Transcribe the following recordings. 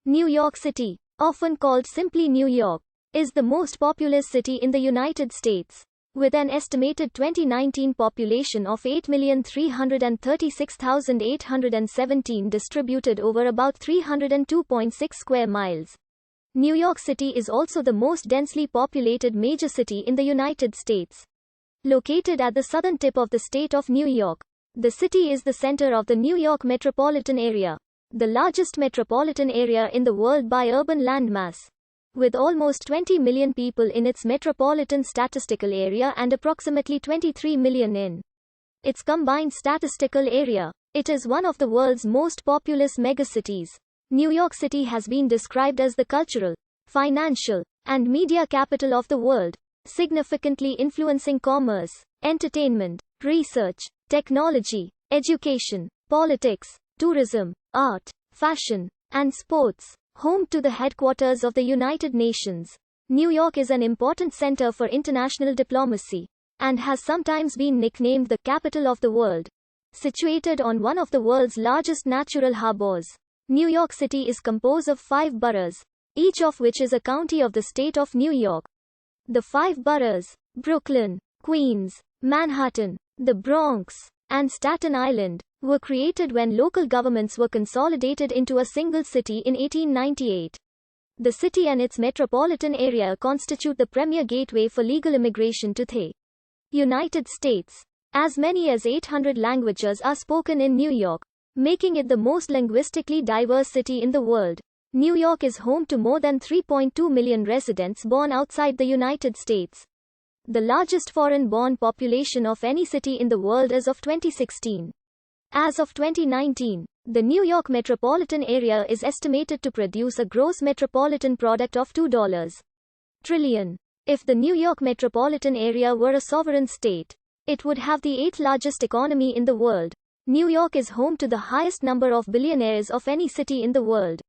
New York City, often called simply New York, is the most populous city in the United States, with an estimated 2019 population of 8,336,817 distributed over about 302.6 square miles. New York City is also the most densely populated major city in the United States. Located at the southern tip of the state of New York, the city is the center of the New York metropolitan area, the largest metropolitan area in the world by urban landmass. With almost 20 million people in its metropolitan statistical area and approximately 23 million in its combined statistical area, it is one of the world's most populous megacities. New York City has been described as the cultural, financial, and media capital of the world, significantly influencing commerce, entertainment, research, technology, education, politics, tourism, art, fashion, and sports. Home to the headquarters of the United Nations, New York is an important center for international diplomacy, and has sometimes been nicknamed the capital of the world. Situated on one of the world's largest natural harbors, New York City is composed of 5 boroughs, each of which is a county of the state of New York. The 5 boroughs, Brooklyn, Queens, Manhattan, the Bronx, and Staten Island, were created when local governments were consolidated into a single city in 1898. The city and its metropolitan area constitute the premier gateway for legal immigration to the United States. As many as 800 languages are spoken in New York, making it the most linguistically diverse city in the world. New York is home to more than 3.2 million residents born outside the United States. The largest foreign-born population of any city in the world as of 2016. As of 2019, the New York metropolitan area is estimated to produce a gross metropolitan product of $2 trillion. If the New York metropolitan area were a sovereign state, it would have the 8th largest economy in the world. New York is home to the highest number of billionaires of any city in the world.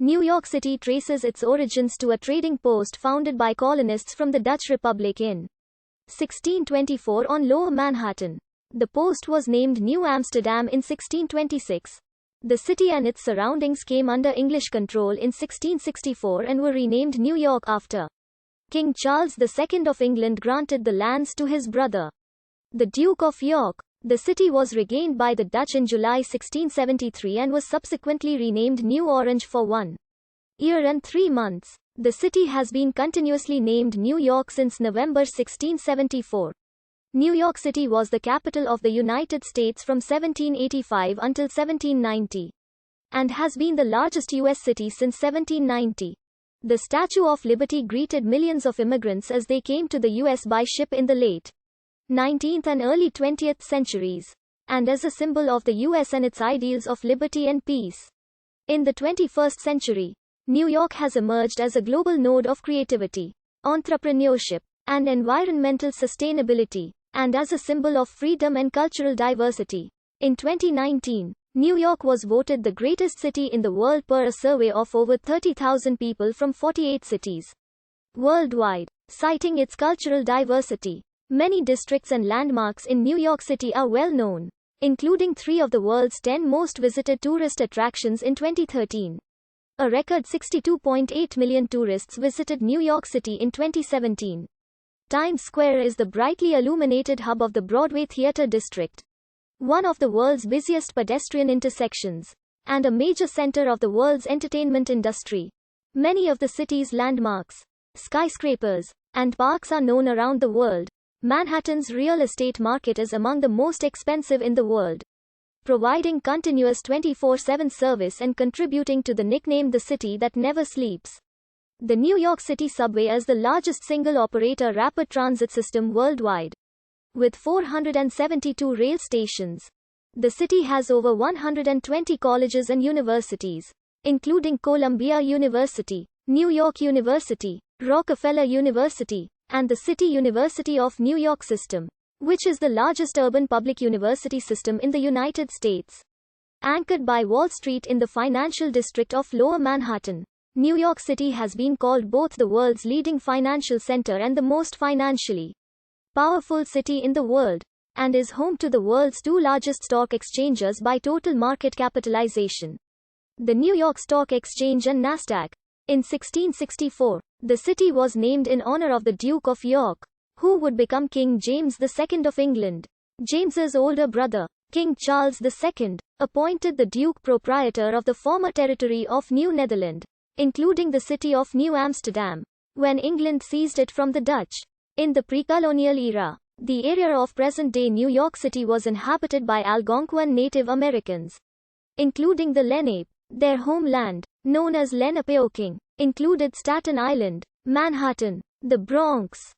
New York City traces its origins to a trading post founded by colonists from the Dutch Republic in 1624 on Lower Manhattan. The post was named New Amsterdam in 1626. The city and its surroundings came under English control in 1664 and were renamed New York after King Charles II of England granted the lands to his brother, the Duke of York. The city was regained by the Dutch in July 1673 and was subsequently renamed New Orange for 1 year and 3 months. The city has been continuously named New York since November 1674. New York City was the capital of the United States from 1785 until 1790, and has been the largest U.S. city since 1790. The Statue of Liberty greeted millions of immigrants as they came to the U.S. by ship in the late 19th and early 20th centuries, and as a symbol of the U.S. and its ideals of liberty and peace. In the 21st century, New York has emerged as a global node of creativity, entrepreneurship, and environmental sustainability, and as a symbol of freedom and cultural diversity. In 2019, New York was voted the greatest city in the world per a survey of over 30,000 people from 48 cities worldwide, citing its cultural diversity. Many districts and landmarks in New York City are well known, including 3 of the world's 10 most visited tourist attractions in 2013. A record 62.8 million tourists visited New York City in 2017. Times Square is the brightly illuminated hub of the Broadway Theater District, one of the world's busiest pedestrian intersections, and a major center of the world's entertainment industry. Many of the city's landmarks, skyscrapers, and parks are known around the world. Manhattan's real estate market is among the most expensive in the world, providing continuous 24/7 service and contributing to the nickname the city that never sleeps. The New York City subway is the largest single-operator rapid transit system worldwide, with 472 rail stations. The city has over 120 colleges and universities, including Columbia University, New York University, Rockefeller University, and the City University of New York system, which is the largest urban public university system in the United States. Anchored by Wall Street in the financial district of Lower Manhattan, New York City has been called both the world's leading financial center and the most financially powerful city in the world, and is home to the world's 2 largest stock exchanges by total market capitalization. the New York Stock Exchange and Nasdaq. In 1664, the city was named in honor of the Duke of York, who would become King James II of England. James's older brother, King Charles II, appointed the Duke proprietor of the former territory of New Netherland, including the city of New Amsterdam, when England seized it from the Dutch. In the pre-colonial era, the area of present-day New York City was inhabited by Algonquin Native Americans, including the Lenape. Their homeland, known as Lenapehoking, included Staten Island, Manhattan, the Bronx,